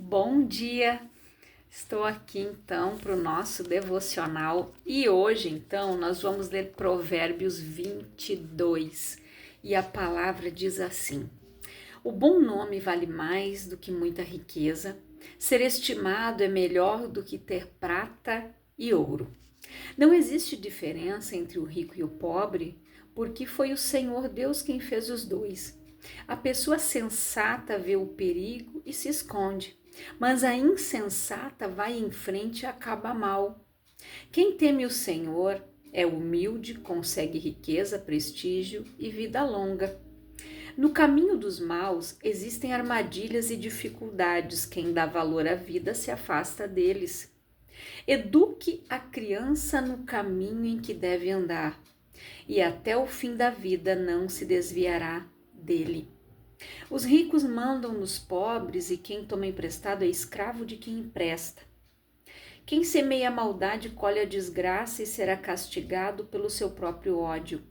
Bom dia! Estou aqui então para o nosso devocional e hoje então nós vamos ler Provérbios 22 e a palavra diz assim: o bom nome vale mais do que muita riqueza, ser estimado é melhor do que ter prata e ouro. Não existe diferença entre o rico e o pobre, porque foi o Senhor Deus quem fez os dois. A pessoa sensata vê o perigo e se esconde, mas a insensata vai em frente e acaba mal. Quem teme o Senhor é humilde, consegue riqueza, prestígio e vida longa. No caminho dos maus existem armadilhas e dificuldades. Quem dá valor à vida se afasta deles. Eduque a criança no caminho em que deve andar, e até o fim da vida não se desviará dele. Os ricos mandam nos pobres, e quem toma emprestado é escravo de quem empresta. Quem semeia a maldade colhe a desgraça e será castigado pelo seu próprio ódio.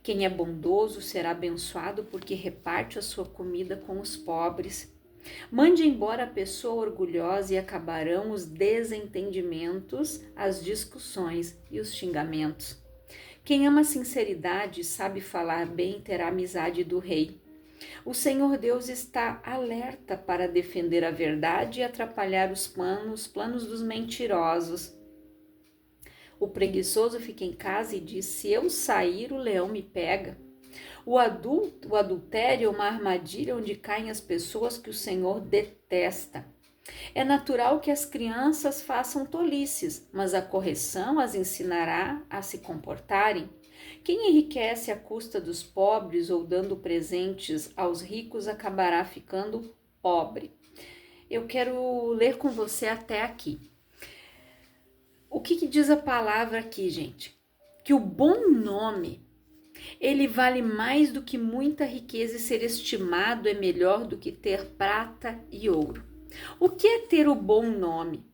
Quem é bondoso será abençoado porque reparte a sua comida com os pobres. Mande embora a pessoa orgulhosa e acabarão os desentendimentos, as discussões e os xingamentos. Quem ama a sinceridade e sabe falar bem terá amizade do rei. O Senhor Deus está alerta para defender a verdade e atrapalhar os planos dos mentirosos. O preguiçoso fica em casa e diz: se eu sair, o leão me pega. O adultério é uma armadilha onde caem as pessoas que o Senhor detesta. É natural que as crianças façam tolices, mas a correção as ensinará a se comportarem. Quem enriquece à custa dos pobres ou dando presentes aos ricos acabará ficando pobre. Eu quero ler com você até aqui. O que diz a palavra aqui, gente? Que o bom nome, ele vale mais do que muita riqueza, e ser estimado é melhor do que ter prata e ouro. O que é ter o bom nome?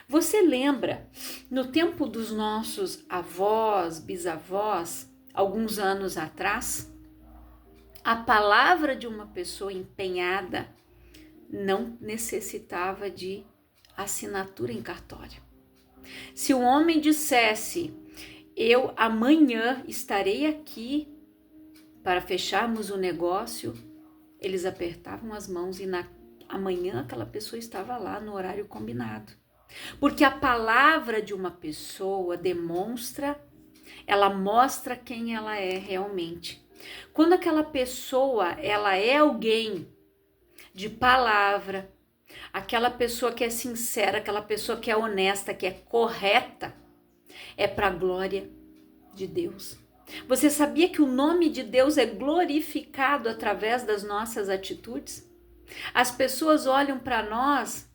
Você lembra, no tempo dos nossos avós, bisavós, alguns anos atrás, a palavra de uma pessoa empenhada não necessitava de assinatura em cartório. Se o homem dissesse: eu amanhã estarei aqui para fecharmos o negócio, eles apertavam as mãos e amanhã aquela pessoa estava lá no horário combinado. Porque a palavra de uma pessoa ela mostra quem ela é realmente. Quando aquela pessoa, ela é alguém de palavra, aquela pessoa que é sincera, aquela pessoa que é honesta, que é correta, é para a glória de Deus. Você sabia que o nome de Deus é glorificado através das nossas atitudes? As pessoas olham para nós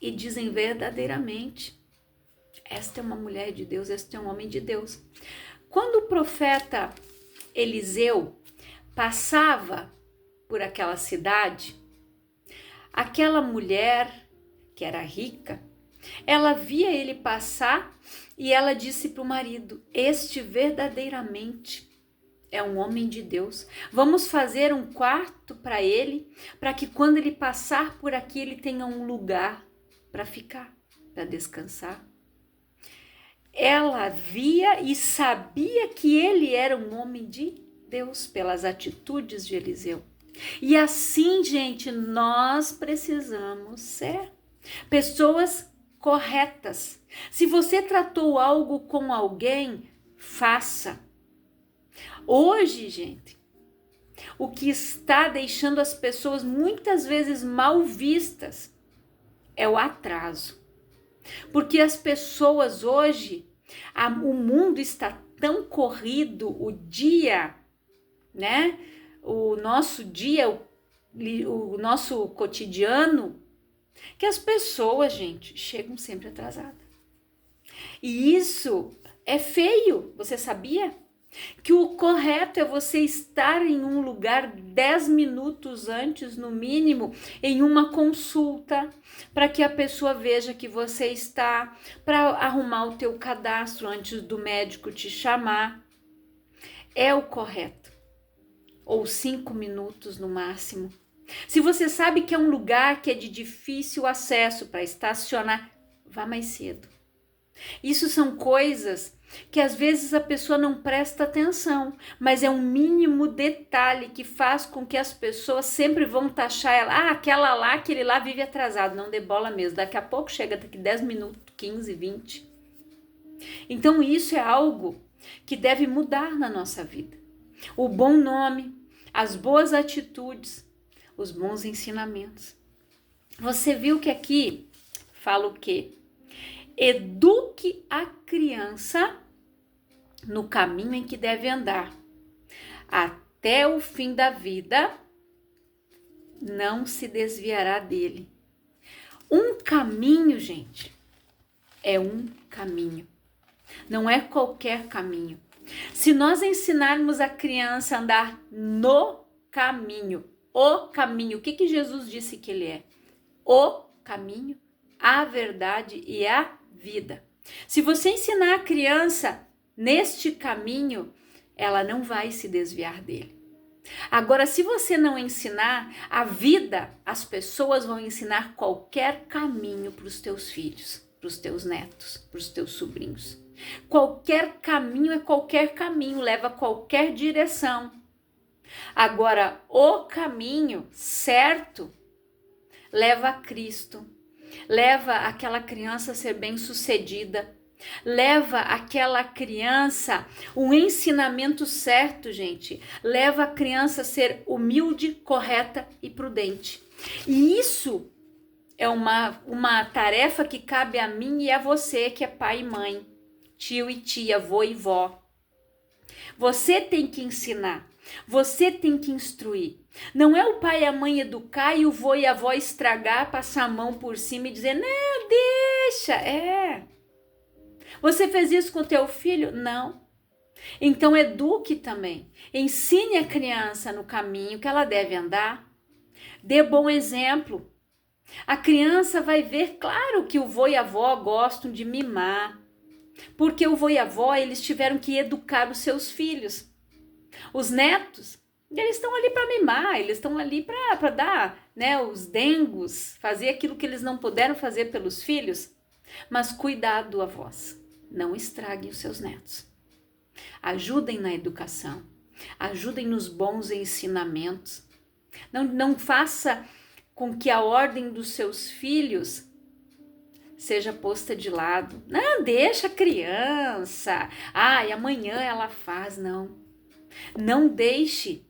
e dizem verdadeiramente: esta é uma mulher de Deus, este é um homem de Deus. Quando o profeta Eliseu passava por aquela cidade, aquela mulher que era rica, ela via ele passar e ela disse para o marido: este verdadeiramente é um homem de Deus. Vamos fazer um quarto para ele, para que quando ele passar por aqui ele tenha um lugar para ficar, para descansar. Ela via e sabia que ele era um homem de Deus pelas atitudes de Eliseu. E assim, gente, nós precisamos ser pessoas corretas. Se você tratou algo com alguém, faça. Hoje, gente, o que está deixando as pessoas muitas vezes mal vistas é o atraso. Porque as pessoas hoje, o mundo está tão corrido, o dia, né? O nosso dia, o nosso cotidiano, que as pessoas, gente, chegam sempre atrasadas. E isso é feio, você sabia? Que o correto é você estar em um lugar 10 minutos antes, no mínimo, em uma consulta, para que a pessoa veja que você está, para arrumar o teu cadastro antes do médico te chamar. É o correto. Ou 5 minutos no máximo. Se você sabe que é um lugar que é de difícil acesso para estacionar, vá mais cedo. Isso são coisas que às vezes a pessoa não presta atenção, mas é um mínimo detalhe que faz com que as pessoas sempre vão taxar ela, aquela lá, aquele lá vive atrasado, não dê bola mesmo, daqui a pouco chega, daqui 10 minutos, 15, 20. Então isso é algo que deve mudar na nossa vida. O bom nome, as boas atitudes, os bons ensinamentos. Você viu que aqui fala o quê? Eduque a criança no caminho em que deve andar. Até o fim da vida, não se desviará dele. Um caminho, gente, é um caminho. Não é qualquer caminho. Se nós ensinarmos a criança a andar no caminho, o caminho, o que Jesus disse que ele é? O caminho, a verdade e a vida. Se você ensinar a criança neste caminho, ela não vai se desviar dele. Agora, se você não ensinar a vida, as pessoas vão ensinar qualquer caminho para os teus filhos, para os teus netos, para os teus sobrinhos. Qualquer caminho é qualquer caminho, leva a qualquer direção. Agora, o caminho certo leva a Cristo, leva aquela criança a ser bem-sucedida, leva aquela criança, um ensinamento certo, gente, leva a criança a ser humilde, correta e prudente. E isso é uma tarefa que cabe a mim e a você, que é pai e mãe, tio e tia, avô e vó. Você tem que ensinar, você tem que instruir. Não é o pai e a mãe educar e o vô e a avó estragar, passar a mão por cima e dizer, não, deixa, Você fez isso com o teu filho? Não. Então eduque também. Ensine a criança no caminho que ela deve andar. Dê bom exemplo. A criança vai ver, claro, que o vô e a avó gostam de mimar. Porque o vô e a avó, eles tiveram que educar os seus filhos. Os netos, eles estão ali para mimar, eles estão ali para dar, os dengos, fazer aquilo que eles não puderam fazer pelos filhos. Mas cuidado, avós, não estraguem os seus netos. Ajudem na educação, ajudem nos bons ensinamentos. Não faça com que a ordem dos seus filhos seja posta de lado. Não, deixa a criança. E amanhã ela faz. Não deixe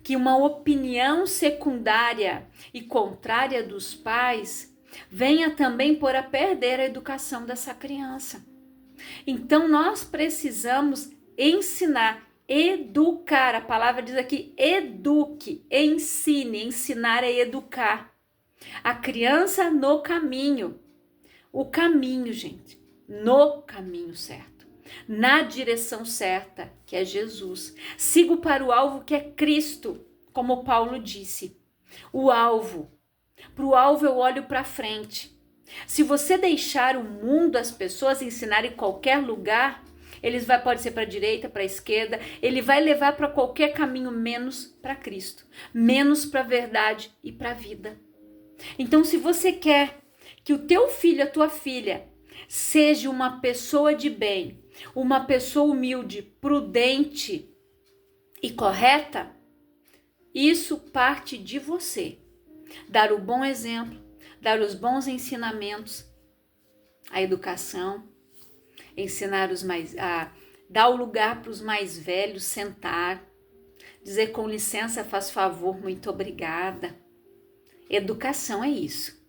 que uma opinião secundária e contrária dos pais venha também por a perder a educação dessa criança. Então nós precisamos ensinar, educar. A palavra diz aqui, eduque, ensine. Ensinar é educar. A criança no caminho. O caminho, gente, no caminho certo, na direção certa, que é Jesus. Sigo para o alvo que é Cristo, como Paulo disse. O alvo. Para o alvo eu olho para frente. Se você deixar o mundo, as pessoas ensinarem em qualquer lugar, pode ser para a direita, para a esquerda, ele vai levar para qualquer caminho, menos para Cristo, menos para a verdade e para a vida. Então, se você quer que o teu filho, a tua filha, seja uma pessoa de bem, uma pessoa humilde, prudente e correta, isso parte de você. Dar o bom exemplo, dar os bons ensinamentos, a educação, ensinar dar o lugar para os mais velhos, sentar, dizer com licença, faz favor, muito obrigada. Educação é isso.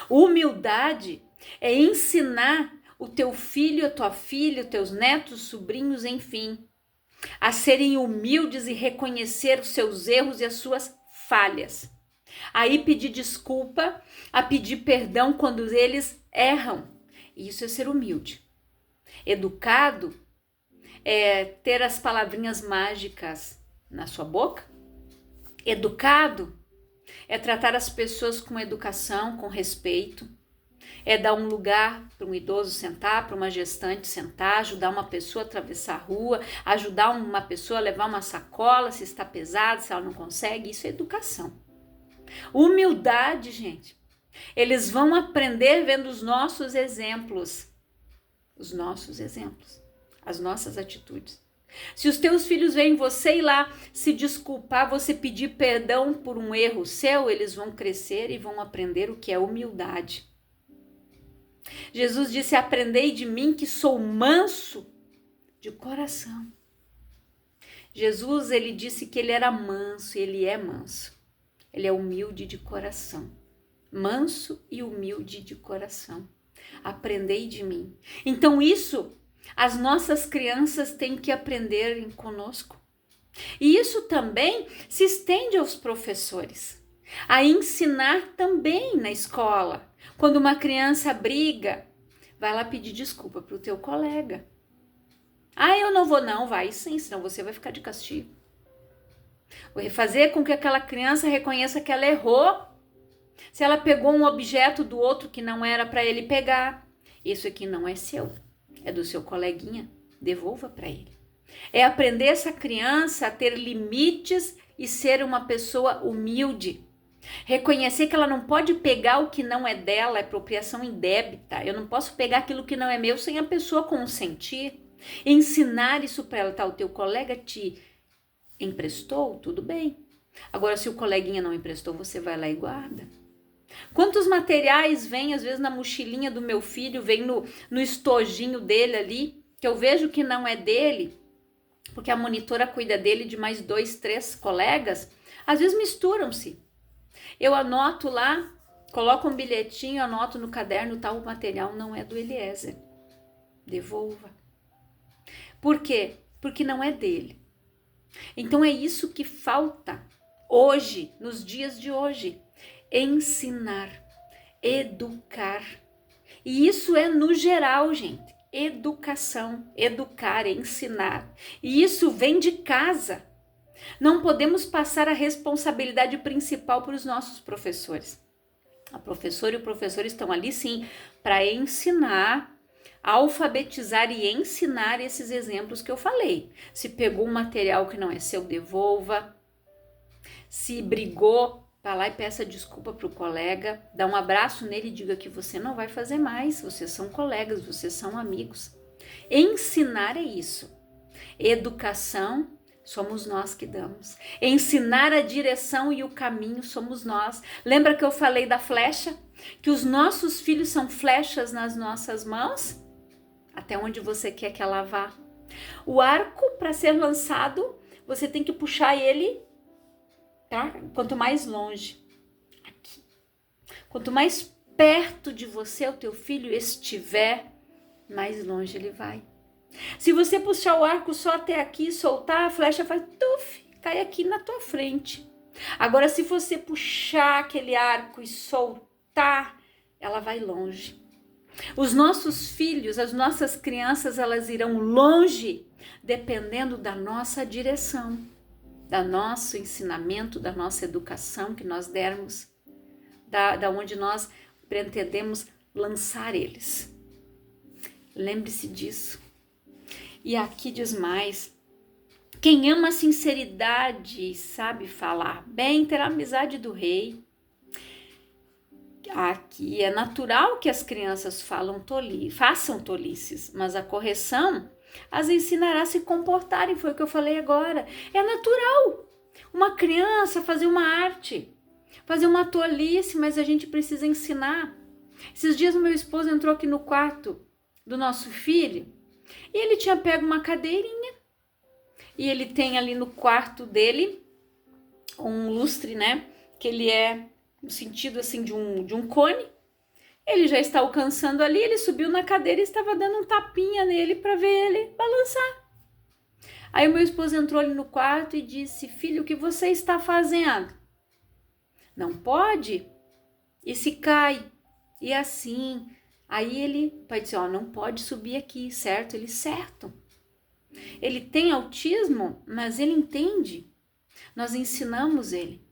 Humildade é ensinar o teu filho, a tua filha, os teus netos, sobrinhos, enfim, a serem humildes e reconhecer os seus erros e as suas falhas. Aí pedir desculpa, a pedir perdão quando eles erram. Isso é ser humilde. Educado é ter as palavrinhas mágicas na sua boca. Educado é tratar as pessoas com educação, com respeito. É dar um lugar para um idoso sentar, para uma gestante sentar, ajudar uma pessoa a atravessar a rua, ajudar uma pessoa a levar uma sacola se está pesado, se ela não consegue. Isso é educação. Humildade, gente. Eles vão aprender vendo os nossos exemplos, as nossas atitudes. Se os teus filhos veem você ir lá se desculpar, você pedir perdão por um erro seu, eles vão crescer e vão aprender o que é humildade. Jesus disse: aprendei de mim que sou manso de coração. Jesus, ele disse que ele era manso, e ele é manso. Ele é humilde de coração. Manso e humilde de coração. Aprendei de mim. Então isso, as nossas crianças têm que aprender conosco. E isso também se estende aos professores. A ensinar também na escola. Quando uma criança briga, vai lá pedir desculpa para o teu colega. Ah, eu não vou não, vai sim, senão você vai ficar de castigo. Fazer com que aquela criança reconheça que ela errou. Se ela pegou um objeto do outro que não era para ele pegar, isso aqui não é seu, é do seu coleguinha, devolva para ele. É aprender essa criança a ter limites e ser uma pessoa humilde. Reconhecer que ela não pode pegar o que não é dela, é apropriação indébita. Eu não posso pegar aquilo que não é meu sem a pessoa consentir. Ensinar isso para ela, tá? O teu colega te emprestou, tudo bem. Agora, se o coleguinha não emprestou, você vai lá e guarda. Quantos materiais vêm, às vezes, na mochilinha do meu filho, vem no estojinho dele ali, que eu vejo que não é dele, porque a monitora cuida dele de mais 2, 3 colegas, às vezes misturam-se. Eu anoto lá, coloco um bilhetinho, anoto no caderno, tal material não é do Eliezer. Devolva. Por quê? Porque não é dele. Então é isso que falta hoje, nos dias de hoje. Ensinar, educar. E isso é no geral, gente. Educação, educar, ensinar. E isso vem de casa. Não podemos passar a responsabilidade principal para os nossos professores. A professora e o professor estão ali sim para ensinar, alfabetizar e ensinar esses exemplos que eu falei. Se pegou um material que não é seu, devolva. Se brigou, vá lá e peça desculpa para o colega, dá um abraço nele e diga que você não vai fazer mais, vocês são colegas, vocês são amigos. Ensinar é isso. Educação, somos nós que damos. Ensinar a direção e o caminho somos nós. Lembra que eu falei da flecha? Que os nossos filhos são flechas nas nossas mãos? Até onde você quer que ela vá. O arco, para ser lançado, você tem que puxar ele, tá? Quanto mais longe, aqui. Quanto mais perto de você o teu filho estiver, mais longe ele vai. Se você puxar o arco só até aqui, soltar, a flecha faz tuf, cai aqui na tua frente. Agora, se você puxar aquele arco e soltar, ela vai longe. Os nossos filhos, as nossas crianças, elas irão longe dependendo da nossa direção, do nosso ensinamento, da nossa educação que nós dermos, da onde nós pretendemos lançar eles. Lembre-se disso. E aqui diz mais: quem ama a sinceridade e sabe falar bem terá amizade do rei. Aqui é natural que as crianças façam tolices, mas a correção as ensinará a se comportarem, foi o que eu falei agora. É natural uma criança fazer uma arte, fazer uma tolice, mas a gente precisa ensinar. Esses dias o meu esposo entrou aqui no quarto do nosso filho e ele tinha pego uma cadeirinha e ele tem ali no quarto dele um lustre, né, que ele é no sentido assim de um cone. Ele já está alcançando ali, ele subiu na cadeira e estava dando um tapinha nele para ver ele balançar. Aí o meu esposo entrou ali no quarto e disse: filho, o que você está fazendo? Não pode? E se cai? E assim? Aí ele, o pai disse: ó, não pode subir aqui, certo? Ele, certo. Ele tem autismo, mas ele entende. Nós ensinamos ele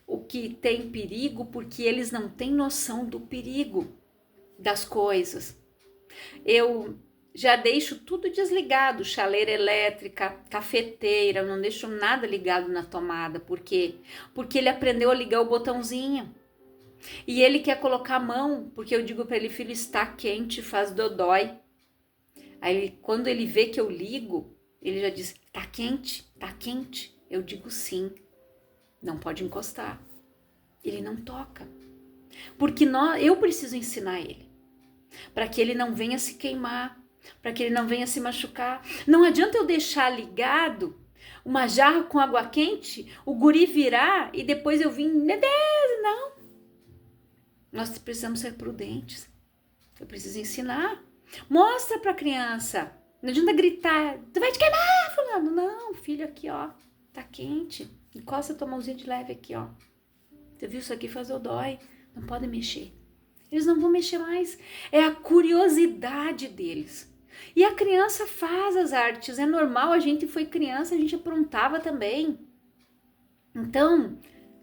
o que tem perigo, porque eles não têm noção do perigo das coisas. Eu já deixo tudo desligado, chaleira elétrica, cafeteira, eu não deixo nada ligado na tomada. Por quê? Porque ele aprendeu a ligar o botãozinho. E ele quer colocar a mão, porque eu digo para ele, filho, está quente, faz dodói. Aí quando ele vê que eu ligo, ele já diz, tá quente, tá quente. Eu digo sim, não pode encostar. Ele não toca. Porque eu preciso ensinar ele, para que ele não venha se queimar, para que ele não venha se machucar. Não adianta eu deixar ligado uma jarra com água quente, o guri virar e depois eu vim, não. Nós precisamos ser prudentes. Eu preciso ensinar. Mostra para a criança. Não adianta gritar, tu vai te queimar, fulano. Não, filho, aqui, ó, tá quente. Encosta a tua mãozinha de leve aqui, ó. Você viu isso aqui, faz dói. Não pode mexer. Eles não vão mexer mais. É a curiosidade deles. E a criança faz as artes. É normal, a gente foi criança, a gente aprontava também. Então,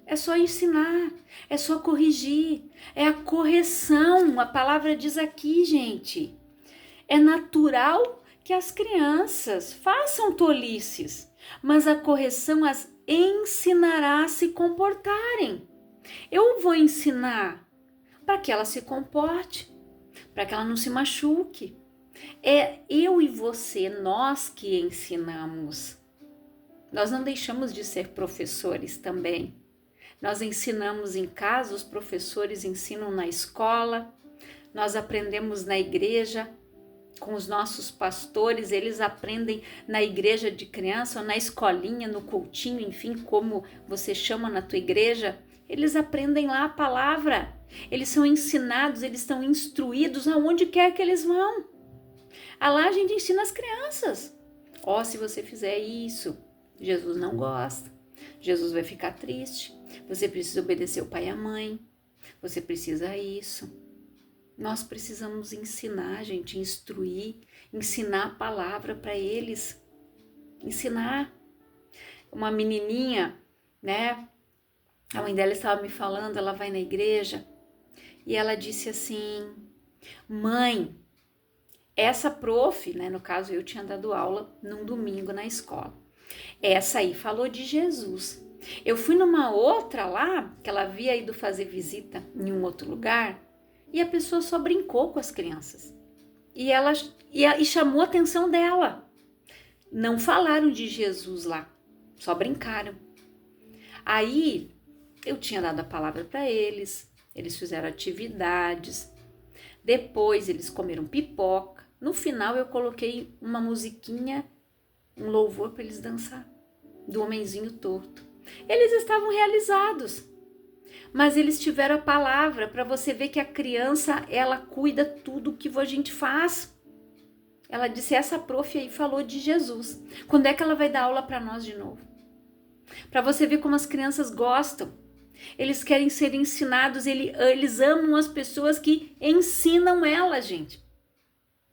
é só ensinar, é só corrigir. É a correção. A palavra diz aqui, gente. É natural que as crianças façam tolices, mas a correção as ensinará a se comportarem. Eu vou ensinar para que ela se comporte, para que ela não se machuque. É eu e você, nós que ensinamos. Nós não deixamos de ser professores também. Nós ensinamos em casa, os professores ensinam na escola, nós aprendemos na igreja, com os nossos pastores, eles aprendem na igreja de criança, ou na escolinha, no cultinho, enfim, como você chama na tua igreja, eles aprendem lá a palavra, eles são ensinados, eles estão instruídos aonde quer que eles vão. Lá a gente ensina as crianças. Se você fizer isso, Jesus não gosta, Jesus vai ficar triste, você precisa obedecer o pai e a mãe, você precisa isso. Nós precisamos ensinar, gente, instruir, ensinar a palavra para eles, ensinar. Uma menininha, né, a mãe dela estava me falando, ela vai na igreja e ela disse assim, mãe, essa prof, né, no caso eu tinha dado aula num domingo na escola, essa aí falou de Jesus. Eu fui numa outra lá, que ela havia ido fazer visita em um outro lugar, e a pessoa só brincou com as crianças. E chamou a atenção dela. Não falaram de Jesus lá, só brincaram. Aí eu tinha dado a palavra para eles fizeram atividades, depois eles comeram pipoca. No final eu coloquei uma musiquinha, um louvor para eles dançar, do homenzinho torto. Eles estavam realizados. Mas eles tiveram a palavra para você ver que a criança, ela cuida tudo que a gente faz. Ela disse, essa prof aí falou de Jesus. Quando é que ela vai dar aula para nós de novo? Para você ver como as crianças gostam. Eles querem ser ensinados, eles amam as pessoas que ensinam elas, gente.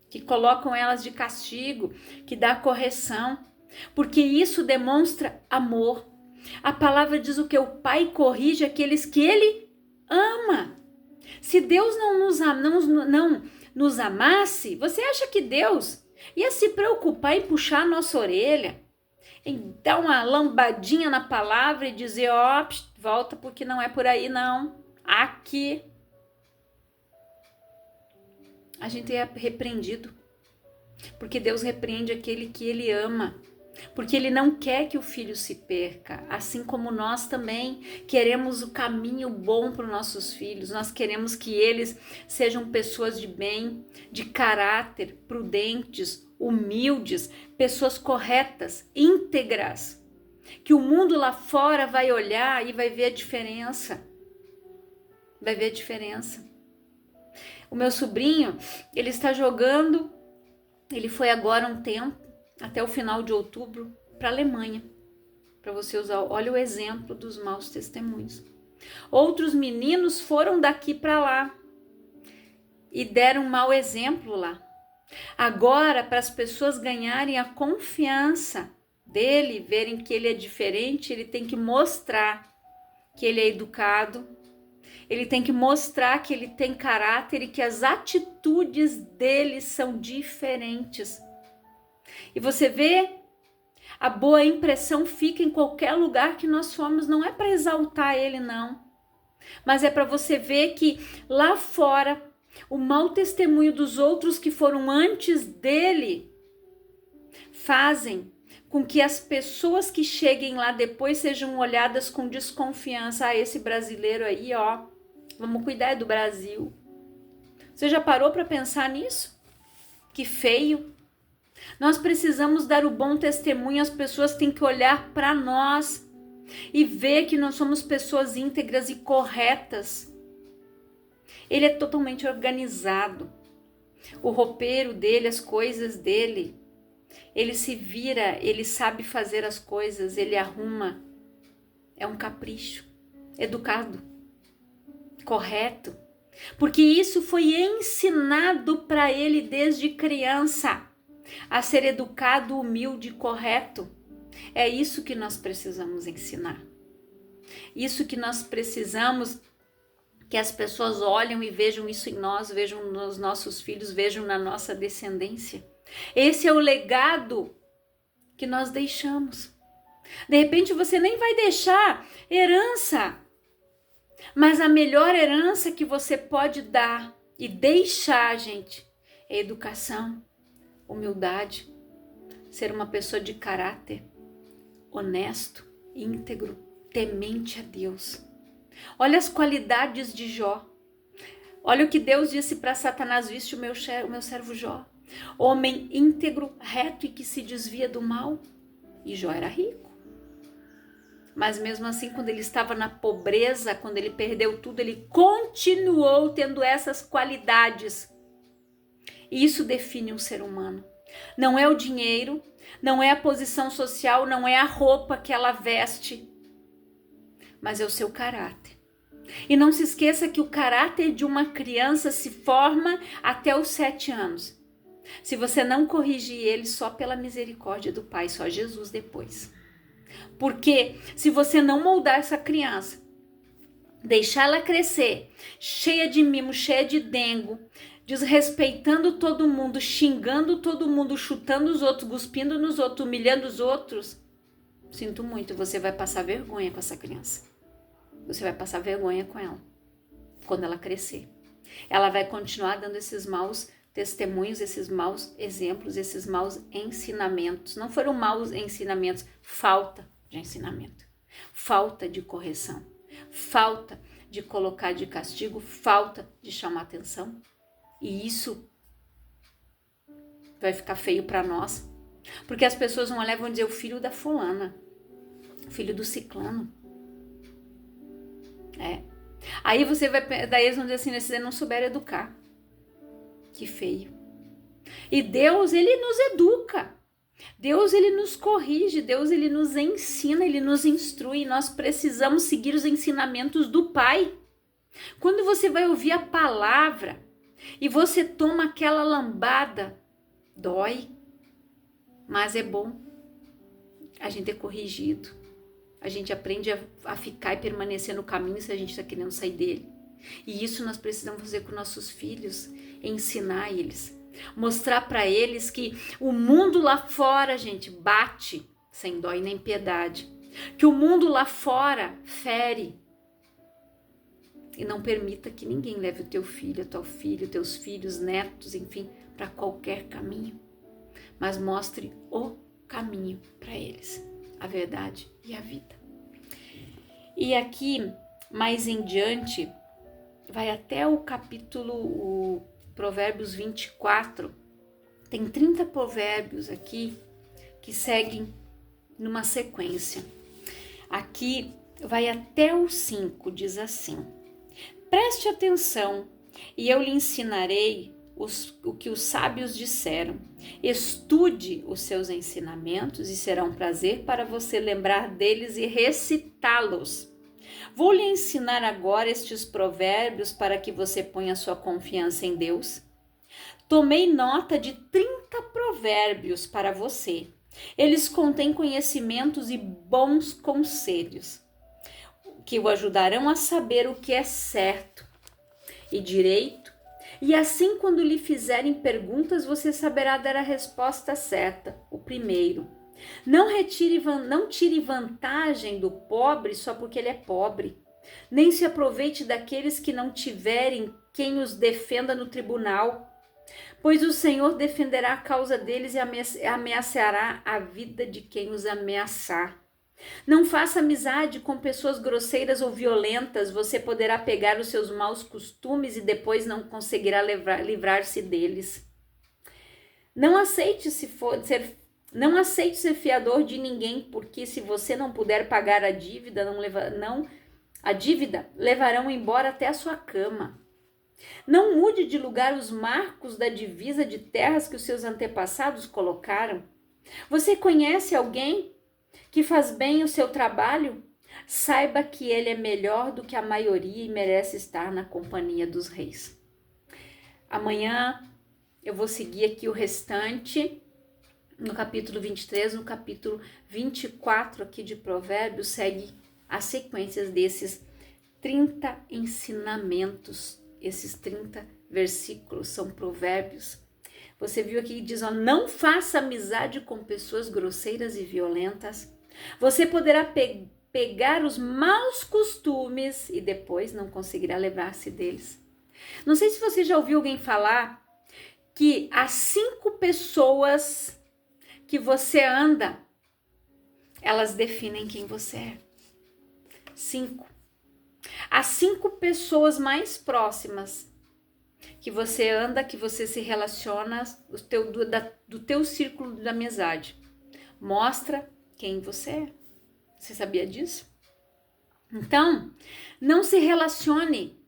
Que colocam elas de castigo, que dá correção. Porque isso demonstra amor. A palavra diz o que? O pai corrige aqueles que ele ama. Se Deus não nos amasse, você acha que Deus ia se preocupar em puxar a nossa orelha, em dar uma lambadinha na palavra e dizer, volta porque não é por aí não, aqui. A gente é repreendido, porque Deus repreende aquele que ele ama. Porque ele não quer que o filho se perca, assim como nós também queremos o caminho bom para os nossos filhos. Nós queremos que eles sejam pessoas de bem, de caráter, prudentes, humildes, pessoas corretas, íntegras, que o mundo lá fora vai olhar e vai ver a diferença. Vai ver a diferença. O meu sobrinho, ele está jogando, ele foi agora um tempo, até o final de outubro, para a Alemanha, para você usar, olha o exemplo dos maus testemunhos. Outros meninos foram daqui para lá e deram um mau exemplo lá. Agora, para as pessoas ganharem a confiança dele, verem que ele é diferente, ele tem que mostrar que ele é educado, Ele tem que mostrar que ele tem caráter e que as atitudes dele são diferentes. E você vê, a boa impressão fica em qualquer lugar que nós formos, não é para exaltar ele, não. Mas é para você ver que lá fora, o mau testemunho dos outros que foram antes dele fazem com que as pessoas que cheguem lá depois sejam olhadas com desconfiança. Ah, esse brasileiro aí, ó, vamos cuidar do Brasil. Você já parou para pensar nisso? Que feio. Nós precisamos dar o bom testemunho, as pessoas têm que olhar para nós e ver que nós somos pessoas íntegras e corretas. Ele é totalmente organizado. O roupeiro dele, as coisas dele, ele se vira, ele sabe fazer as coisas, ele arruma. É um capricho, educado, correto. Porque isso foi ensinado para ele desde criança, a ser educado, humilde, correto. É isso que nós precisamos ensinar. Isso que nós precisamos que as pessoas olhem e vejam isso em nós, vejam nos nossos filhos, vejam na nossa descendência. Esse é o legado que nós deixamos. De repente você nem vai deixar herança, mas a melhor herança que você pode dar e deixar, gente, é educação, humildade, ser uma pessoa de caráter, honesto, íntegro, temente a Deus. Olha as qualidades de Jó. Olha o que Deus disse para Satanás: viste o meu servo Jó, homem íntegro, reto e que se desvia do mal. E Jó era rico. Mas mesmo assim, quando ele estava na pobreza, quando ele perdeu tudo, ele continuou tendo essas qualidades. E isso define um ser humano. Não é o dinheiro, não é a posição social, não é a roupa que ela veste, mas é o seu caráter. E não se esqueça que o caráter de uma criança se forma até os 7 anos. Se você não corrigir ele, só pela misericórdia do Pai, só Jesus depois. Porque se você não moldar essa criança, deixar ela crescer, cheia de mimo, cheia de dengo, desrespeitando todo mundo, xingando todo mundo, chutando os outros, cuspindo nos outros, humilhando os outros, sinto muito, você vai passar vergonha com essa criança. Você vai passar vergonha com ela quando ela crescer. Ela vai continuar dando esses maus testemunhos, esses maus exemplos, esses maus ensinamentos. Não foram maus ensinamentos, falta de ensinamento, falta de correção, falta de colocar de castigo, falta de chamar atenção. E isso vai ficar feio para nós, porque as pessoas vão olhar e vão dizer: o filho da fulana, o filho do ciclano. Aí daí eles vão dizer assim: se não souber educar, que feio. E Deus, ele nos educa, Deus, ele nos corrige, Deus, ele nos ensina, ele nos instrui. Nós precisamos seguir os ensinamentos do Pai. Quando você vai ouvir a palavra e você toma aquela lambada, dói, mas é bom a gente é corrigido. A gente aprende a ficar e permanecer no caminho se a gente está querendo sair dele. E isso nós precisamos fazer com nossos filhos, ensinar eles, mostrar para eles que o mundo lá fora, gente, bate sem dó e nem piedade. Que o mundo lá fora fere. E não permita que ninguém leve o teu filho, a tua filha, teus filhos, netos, enfim, para qualquer caminho. Mas mostre o caminho para eles, a verdade e a vida. E aqui, mais em diante, vai até o capítulo Provérbios 24. Tem 30 provérbios aqui que seguem numa sequência. Aqui vai até o 5, diz assim: preste atenção e eu lhe ensinarei o que os sábios disseram. Estude os seus ensinamentos e será um prazer para você lembrar deles e recitá-los. Vou lhe ensinar agora estes provérbios para que você ponha sua confiança em Deus. Tomei nota de 30 provérbios para você. Eles contêm conhecimentos e bons conselhos. que o ajudarão a saber o que é certo e direito, e assim quando lhe fizerem perguntas, você saberá dar a resposta certa. O primeiro, não tire vantagem do pobre só porque ele é pobre, nem se aproveite daqueles que não tiverem quem os defenda no tribunal, pois o Senhor defenderá a causa deles e ameaçará a vida de quem os ameaçar. Não faça amizade com pessoas grosseiras ou violentas, você poderá pegar os seus maus costumes e depois não conseguirá livrar-se deles. Não aceite ser fiador de ninguém, porque se você não puder pagar a dívida, levarão embora até a sua cama. Não mude de lugar os marcos da divisa de terras que os seus antepassados colocaram. Você conhece alguém que faz bem o seu trabalho? Saiba que ele é melhor do que a maioria e merece estar na companhia dos reis. Amanhã eu vou seguir aqui o restante, no capítulo 23, no capítulo 24 aqui de Provérbios, segue as sequências desses 30 ensinamentos, esses 30 versículos são provérbios. Você viu aqui que diz, ó, não faça amizade com pessoas grosseiras e violentas. Você poderá pegar os maus costumes e depois não conseguirá livrar-se deles. Não sei se você já ouviu alguém falar que as 5 pessoas que você anda, elas definem quem você é. 5. As 5 pessoas mais próximas que você anda, que você se relaciona, do teu círculo de amizade, mostra quem você é. Você sabia disso? Então, não se relacione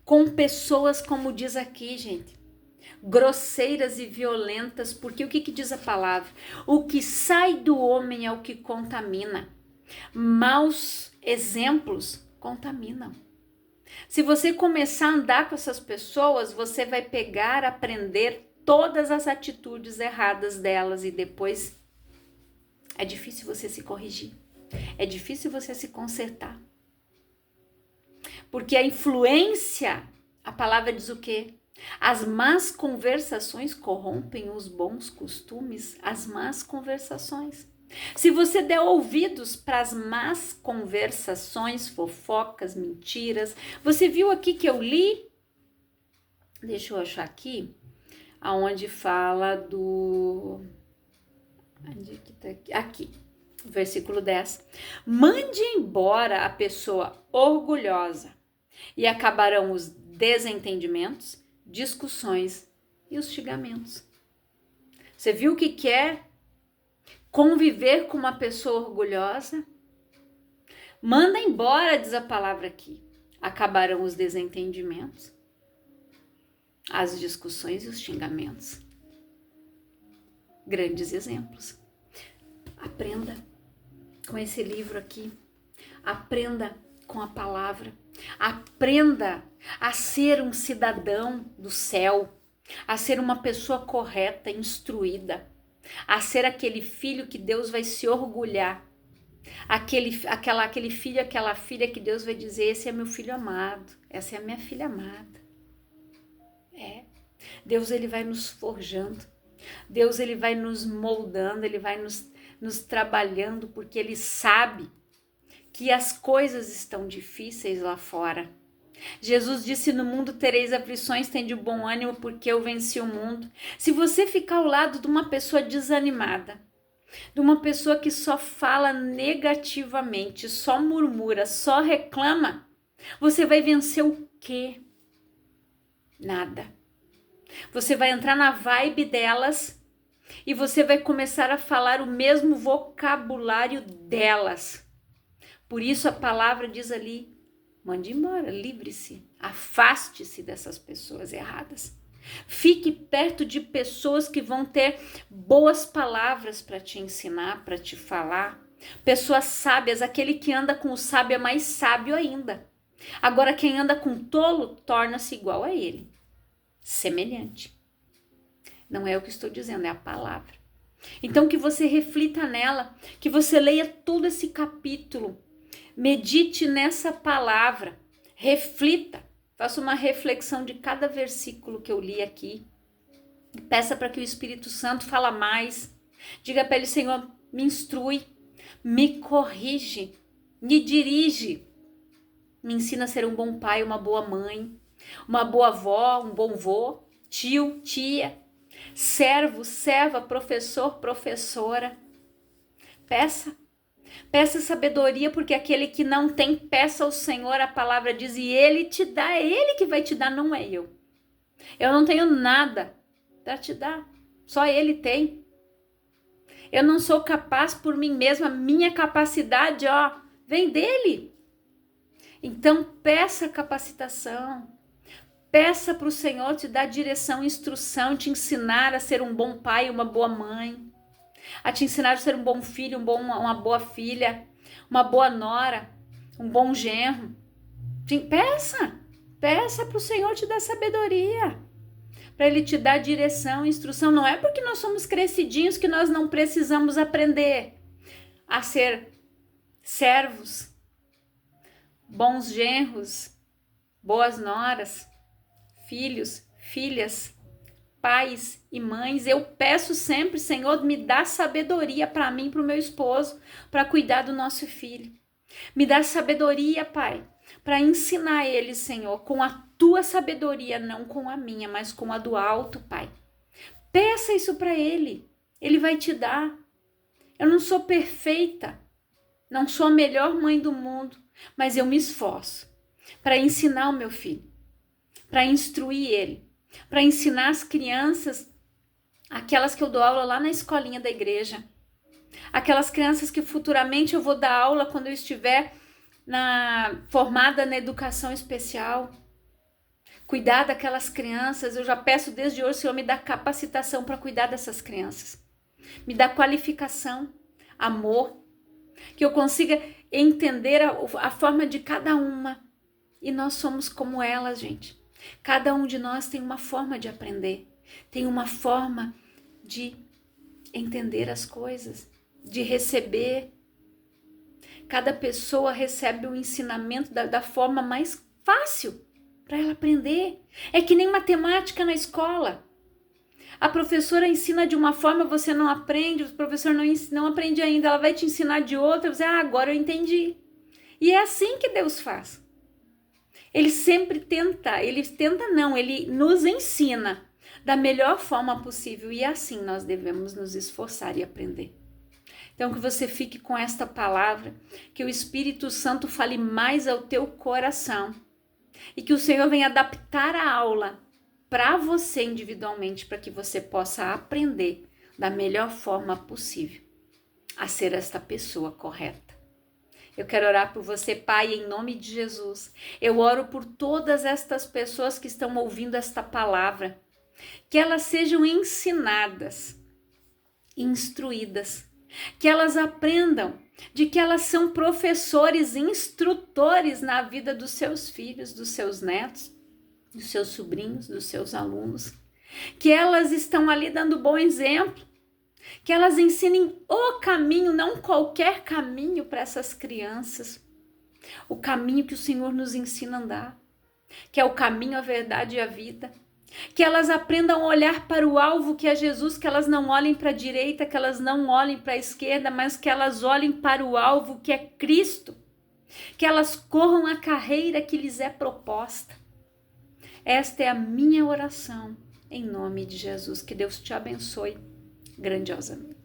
com pessoas, como diz aqui, gente, grosseiras e violentas, porque o que diz a palavra? O que sai do homem é o que contamina. Maus exemplos contaminam. Se você começar a andar com essas pessoas, você vai aprender todas as atitudes erradas delas e depois é difícil você se corrigir. É difícil você se consertar. Porque a influência, a palavra diz o quê? As más conversações corrompem os bons costumes, as más conversações. Se você der ouvidos para as más conversações, fofocas, mentiras, você viu aqui que eu li? Deixa eu achar aqui, aonde fala do... Onde que tá aqui? Aqui, versículo 10. Mande embora a pessoa orgulhosa e acabarão os desentendimentos, discussões e os xingamentos. Você viu o que é conviver com uma pessoa orgulhosa? Manda embora, diz a palavra aqui. Acabarão os desentendimentos, as discussões e os xingamentos. Grandes exemplos. Aprenda com esse livro aqui. Aprenda com a palavra. Aprenda a ser um cidadão do céu, a ser uma pessoa correta, instruída, a ser aquele filho que Deus vai se orgulhar, aquele filho, aquela filha que Deus vai dizer, esse é meu filho amado, essa é a minha filha amada. Deus, ele vai nos forjando, Deus, ele vai nos moldando, ele vai nos trabalhando, porque ele sabe que as coisas estão difíceis lá fora. Jesus disse, no mundo tereis aflições, tende bom ânimo, porque eu venci o mundo. Se você ficar ao lado de uma pessoa desanimada, de uma pessoa que só fala negativamente, só murmura, só reclama, você vai vencer o quê? Nada. Você vai entrar na vibe delas e você vai começar a falar o mesmo vocabulário delas. Por isso a palavra diz ali, mande embora, livre-se, afaste-se dessas pessoas erradas. Fique perto de pessoas que vão ter boas palavras para te ensinar, para te falar. Pessoas sábias, aquele que anda com o sábio é mais sábio ainda. Agora quem anda com tolo torna-se igual a ele, semelhante. Não é o que estou dizendo, é a palavra. Então que você reflita nela, que você leia todo esse capítulo. Medite nessa palavra, reflita, faça uma reflexão de cada versículo que eu li aqui. Peça para que o Espírito Santo fale mais. Diga para ele, Senhor, me instrui, me corrige, me dirige. Me ensina a ser um bom pai, uma boa mãe, uma boa avó, um bom vô, tio, tia, servo, serva, professor, professora. Peça sabedoria, porque aquele que não tem, peça ao Senhor, a palavra diz, e Ele te dá, é Ele que vai te dar, não é eu. Eu não tenho nada para te dar, só Ele tem. Eu não sou capaz por mim mesma, minha capacidade, vem dEle. Então peça capacitação, peça para o Senhor te dar direção, instrução, te ensinar a ser um bom pai, uma boa mãe, a te ensinar a ser um bom filho, uma boa filha, uma boa nora, um bom genro. Peça para o Senhor te dar sabedoria, para Ele te dar direção, instrução. Não é porque nós somos crescidinhos que nós não precisamos aprender a ser servos, bons genros, boas noras, filhos, filhas, pais e mães. Eu peço sempre, Senhor, me dá sabedoria para mim, para o meu esposo, para cuidar do nosso filho. Me dá sabedoria, Pai, para ensinar ele, Senhor, com a tua sabedoria, não com a minha, mas com a do alto, Pai. Peça isso para ele, ele vai te dar. Eu não sou perfeita, não sou a melhor mãe do mundo, mas eu me esforço para ensinar o meu filho, para instruir ele, para ensinar as crianças, aquelas que eu dou aula lá na escolinha da igreja, aquelas crianças que futuramente eu vou dar aula quando eu estiver formada na educação especial. Cuidar daquelas crianças, eu já peço desde hoje, Senhor, me dá capacitação para cuidar dessas crianças. Me dá qualificação, amor, que eu consiga entender a forma de cada uma. E nós somos como elas, gente. Cada um de nós tem uma forma de aprender, tem uma forma de entender as coisas, de receber. Cada pessoa recebe o ensinamento da forma mais fácil para ela aprender. É que nem matemática na escola. A professora ensina de uma forma, você não aprende, o professor não aprende ainda, ela vai te ensinar de outra, você, agora eu entendi. E é assim que Deus faz. Ele sempre tenta, ele nos ensina da melhor forma possível e assim nós devemos nos esforçar e aprender. Então que você fique com esta palavra, que o Espírito Santo fale mais ao teu coração e que o Senhor venha adaptar a aula para você individualmente, para que você possa aprender da melhor forma possível a ser esta pessoa correta. Eu quero orar por você, Pai, em nome de Jesus. Eu oro por todas estas pessoas que estão ouvindo esta palavra, que elas sejam ensinadas, instruídas, que elas aprendam de que elas são professores, instrutores na vida dos seus filhos, dos seus netos, dos seus sobrinhos, dos seus alunos, que elas estão ali dando bom exemplo, que elas ensinem o caminho, não qualquer caminho para essas crianças, o caminho que o Senhor nos ensina a andar, que é o caminho, a verdade e a vida, que elas aprendam a olhar para o alvo que é Jesus, que elas não olhem para a direita, que elas não olhem para a esquerda, mas que elas olhem para o alvo que é Cristo, que elas corram a carreira que lhes é proposta. Esta é a minha oração, em nome de Jesus. Que Deus te abençoe grandiosamente.